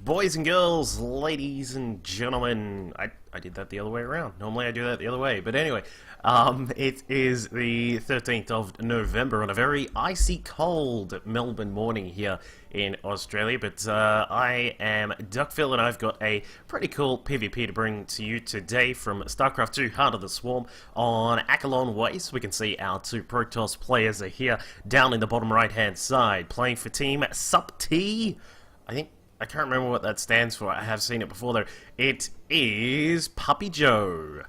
boys and girls, ladies and gentlemen. I did that the other way around. Normally I do that the other way, but anyway, it is the 13th of November on a very icy cold Melbourne morning here in Australia, but I am Duckville and I've got a pretty cool PvP to bring to you today from StarCraft 2 Heart of the Swarm on Acheron Waste. We can see our two Protoss players are here down in the bottom right hand side playing for team SUPT. I can't remember what that stands for. I have seen it before though. It is PappiJoe.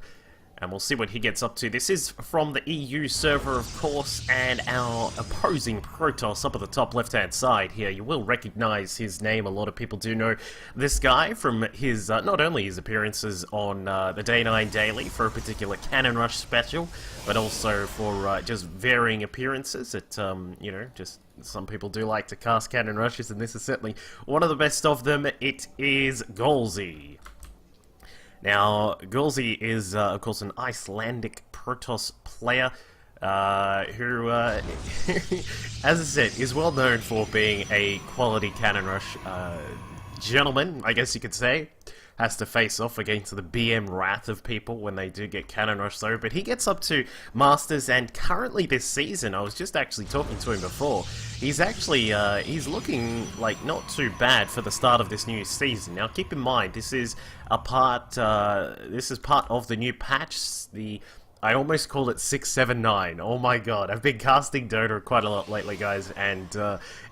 And we'll see what he gets up to. This is from the EU server, of course, and our opposing Protoss up at the top left-hand side here. You will recognize his name. A lot of people do know this guy from his, not only his appearances on the Day 9 Daily for a particular Cannon Rush special, but also for just varying appearances at, you know, just some people do like to cast Cannon Rushes, and this is certainly one of the best of them. It is Gaulzi. Now, Gaulzi is, of course, an Icelandic Protoss player who, as I said, is well known for being a quality Cannon Rush gentleman, I guess you could say. Has to face off against the BM wrath of people when they do get Cannon Rush though, but he gets up to Masters, and currently this season, I was just actually talking to him before, he's actually, he's looking like not too bad for the start of this new season. Now keep in mind, this is a part, this is part of the new patch, I almost call it 679. Oh my god, I've been casting Dota quite a lot lately, guys, and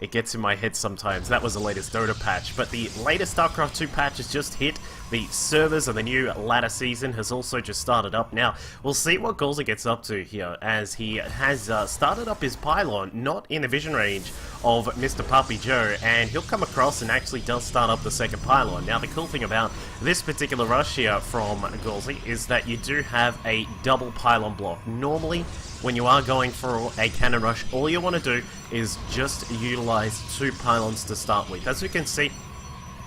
it gets in my head sometimes. That was the latest Dota patch, but the latest StarCraft 2 patch has just hit. The servers and the new ladder season has also just started up. Now, we'll see what Gaulzi gets up to here, as he has started up his pylon, not in the vision range of Mr. PappiJoe, and he'll come across and actually does start up the second pylon. Now, the cool thing about this particular rush here from Gaulzi is that you do have a double pylon block. Normally, when you are going for a cannon rush, all you want to do is just utilize two pylons to start with. As you can see,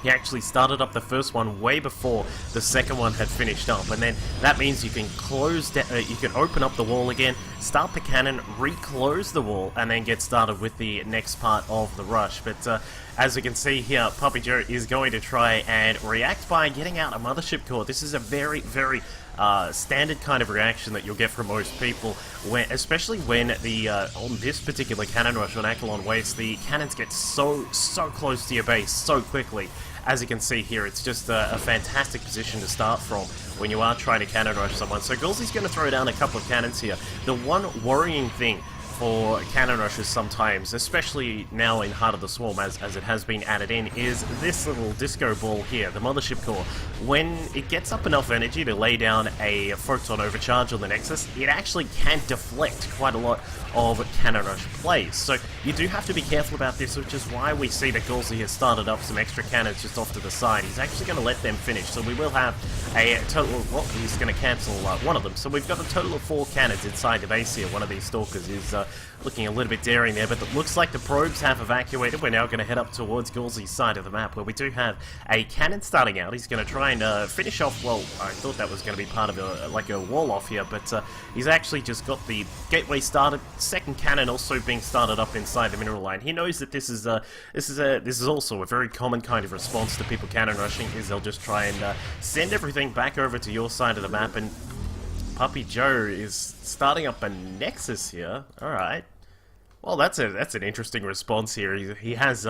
he actually started up the first one way before the second one had finished up, and then that means you can close down, you can open up the wall again, start the cannon, re-close the wall, and then get started with the next part of the rush. But as you can see here, PappiJoe is going to try and react by getting out a mothership core. This is a very, very standard kind of reaction that you'll get from most people, especially when the on this particular cannon rush on Acheron Waste, the cannons get so close to your base so quickly. As you can see here, it's just a fantastic position to start from when you are trying to cannon rush someone. So Gaulzi's going to throw down a couple of cannons here. The one worrying thing for cannon rushes sometimes, especially now in Heart of the Swarm as it has been added in, is this little disco ball here, the mothership core. When it gets up enough energy to lay down a photon overcharge on the Nexus, it actually can deflect quite a lot of cannon rush plays. So you do have to be careful about this, which is why we see that Gaulzi has started up some extra cannons just off to the side. He's actually going to let them finish, so we will have a total of, well, he's going to cancel one of them. So we've got a total of 4 cannons inside the base here. One of these stalkers is looking a little bit daring there, but it looks like the probes have evacuated. We're now going to head up towards Gaulzi's side of the map, where we do have a cannon starting out. He's going to try and finish off, well, I thought that was going to be part of like a wall off here, but he's actually just got the gateway started. Second cannon also being started up inside the mineral line. He knows that this is also a very common kind of response to people cannon rushing, is they'll just try and send everything back over to your side of the map, and PappiJoe is starting up a Nexus here. Alright. Well, that's an interesting response here. He has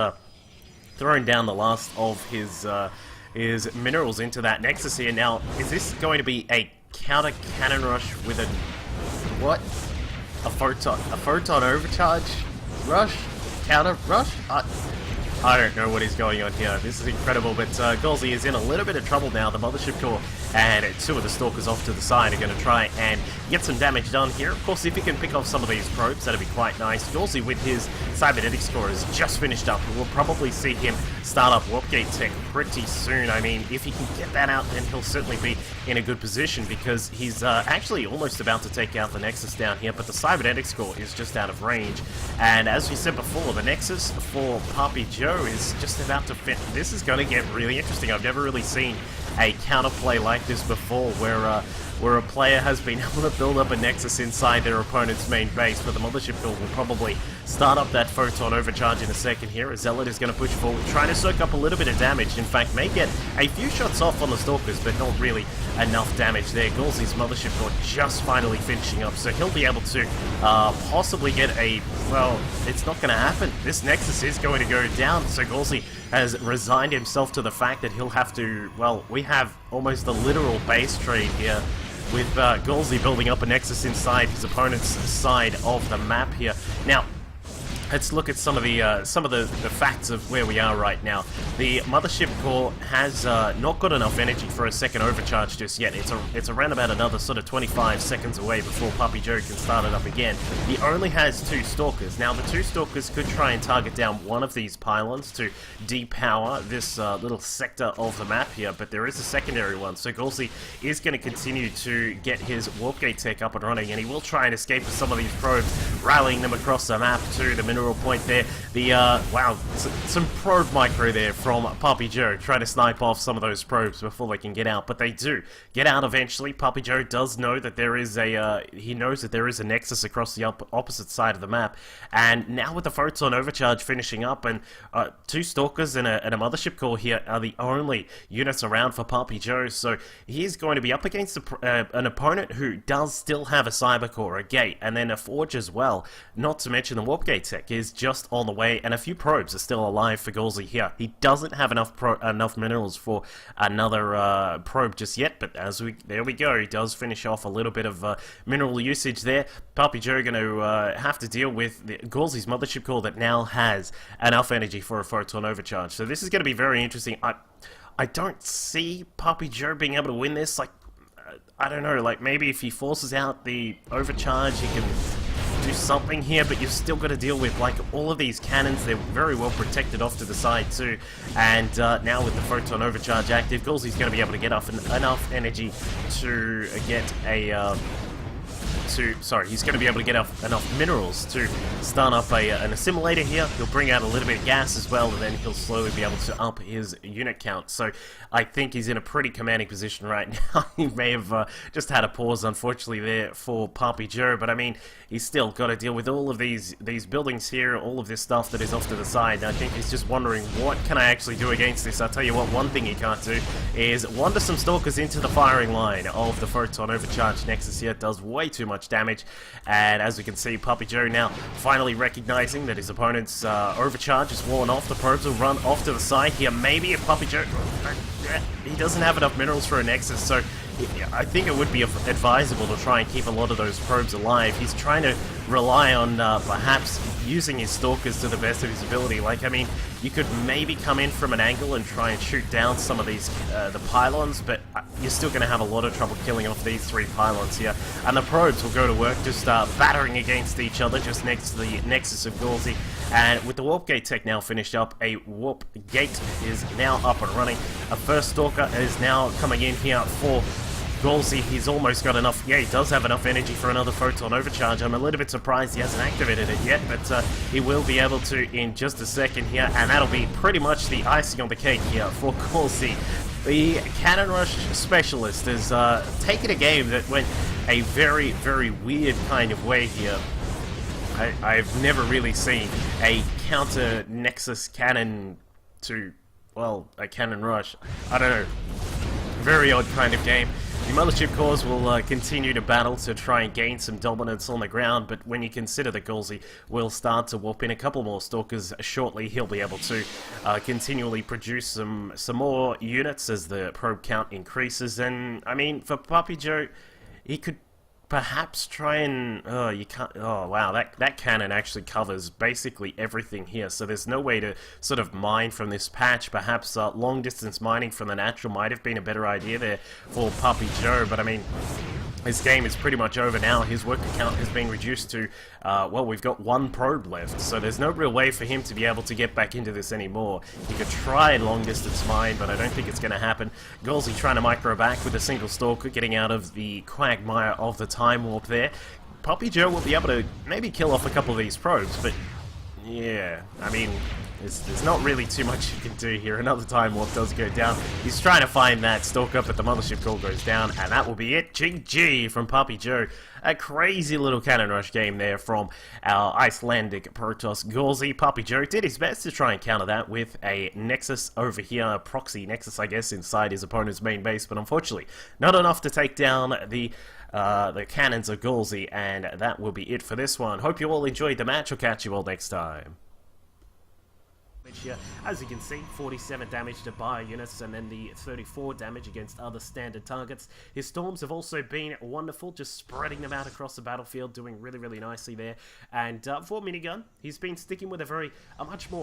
thrown down the last of his minerals into that Nexus here. Now, is this going to be a counter cannon rush with a what? A photon overcharge rush? Counter rush? I don't know what is going on here. This is incredible, but Gaulzi is in a little bit of trouble now. The mothership core and 2 of the stalkers off to the side are going to try and get some damage done here. Of course, if he can pick off some of these probes, that'd be quite nice. Gaulzi, with his cybernetic score, has just finished up. We'll probably see him start up warp gate tech pretty soon. I mean, if he can get that out, then he'll certainly be in a good position, because he's actually almost about to take out the Nexus down here, but the cybernetic score is just out of range. And as we said before, the Nexus for PappiJoe is just about to fit. This is going to get really interesting. I've never really seen a counterplay like this before, where where a player has been able to build up a Nexus inside their opponent's main base, but the Mothership build will probably start up that Photon Overcharge in a second here. As Zealot is going to push forward, trying to soak up a little bit of damage. In fact, may get a few shots off on the Stalkers, but not really enough damage there. Gaulzi's Mothership build just finally finishing up, so he'll be able to possibly get a... well, it's not going to happen. This Nexus is going to go down, so Gaulzi has resigned himself to the fact that he'll have to... well, we have almost a literal base trade here, with Gaulzi building up a Nexus inside his opponent's side of the map here. Now, let's look at some of the facts of where we are right now. The Mothership core has not got enough energy for a second overcharge just yet. It's around about another sort of 25 seconds away before PappiJoe can start it up again. He only has 2 Stalkers. Now, the 2 Stalkers could try and target down one of these pylons to depower this little sector of the map here, but there is a secondary one. So Gaulzi is going to continue to get his Warp Gate tech up and running, and he will try and escape with some of these probes, rallying them across the map to the mineral point there. The wow, some probe micro there from PappiJoe, trying to snipe off some of those probes before they can get out, but they do get out eventually. PappiJoe does know that there is a he knows that there is a Nexus across the opposite side of the map, and now with the Photon Overcharge finishing up, and 2 Stalkers and a Mothership core here are the only units around for PappiJoe, so he's going to be up against an opponent who does still have a Cyber Core, a Gate, and then a Forge as well, not to mention the Warp Gate tech is just on the way, and a few probes are still alive for Gaulzi here. He doesn't have enough minerals for another probe just yet, but there we go, he does finish off a little bit of mineral usage there. PappiJoe going to have to deal with Gaulzi's Mothership core that now has enough energy for a Photon Overcharge, so this is going to be very interesting. I don't see PappiJoe being able to win this. Like, I don't know, like maybe if he forces out the overcharge, he can do something here, but you've still got to deal with like all of these cannons. They're very well protected off to the side too, and now with the Photon Overcharge active, Gaulzi's going to be able to get enough energy to get a he's going to be able to get enough minerals to start up an assimilator here. He'll bring out a little bit of gas as well, and then he'll slowly be able to up his unit count. So I think he's in a pretty commanding position right now. He may have just had a pause, unfortunately, there for PappiJoe, but I mean, he's still got to deal with all of these buildings here, all of this stuff that is off to the side. And I think he's just wondering, what can I actually do against this? I'll tell you what, one thing he can't do is wander some Stalkers into the firing line of the Photon Overcharge Nexus here. It does way too much damage, and as we can see, PappiJoe now finally recognizing that his opponent's overcharge is worn off. The probes will run off to the side here. Maybe if PappiJoe, he doesn't have enough minerals for a Nexus, so I think it would be advisable to try and keep a lot of those probes alive. He's trying to rely on perhaps using his Stalkers to the best of his ability. Like, I mean, you could maybe come in from an angle and try and shoot down some of these the pylons, but you're still going to have a lot of trouble killing off these 3 pylons here. And the probes will go to work just battering against each other just next to the Nexus of Gaulzi. And with the Warp Gate tech now finished up, a Warp Gate is now up and running. A first Stalker is now coming in here for Gaulzi. He's almost got enough. Yeah, he does have enough energy for another Photon Overcharge. I'm a little bit surprised he hasn't activated it yet, but he will be able to in just a second here, and that'll be pretty much the icing on the cake here for Gaulzi. The Cannon Rush Specialist has taken a game that went a very, very weird kind of way here. I've never really seen a counter Nexus cannon to, well, a Cannon Rush. I don't know. Very odd kind of game. The Mothership cores will continue to battle to try and gain some dominance on the ground, but when you consider that Gaulzi will start to warp in a couple more Stalkers shortly, he'll be able to continually produce some more units as the probe count increases. And I mean, for PappiJoe, he could perhaps try and... you can't... Oh, wow, that cannon actually covers basically everything here, so there's no way to sort of mine from this patch. Perhaps long-distance mining from the natural might have been a better idea there for PappiJoe, but I mean, his game is pretty much over now. His worker count has been reduced to, well, we've got 1 probe left, so there's no real way for him to be able to get back into this anymore. He could try and long-distance mine, but I don't think it's going to happen. Gaulzi trying to micro back with a single Stalker, getting out of the quagmire of the time warp there. PappiJoe will be able to maybe kill off a couple of these probes, but yeah, I mean, There's not really too much you can do here. Another Time Warp does go down. He's trying to find that Stalker, but the Mothership Call goes down, and that will be it. GG from PappiJoe. A crazy little cannon rush game there from our Icelandic Protoss Gaulzi. PappiJoe did his best to try and counter that with a Nexus over here, proxy Nexus, I guess, inside his opponent's main base, but unfortunately, not enough to take down the cannons of Gaulzi, and that will be it for this one. Hope you all enjoyed the match. I'll catch you all next time. Here. As you can see, 47 damage to bio units and then the 34 damage against other standard targets. His storms have also been wonderful, just spreading them out across the battlefield, doing really nicely there. And for minigun, he's been sticking with a much more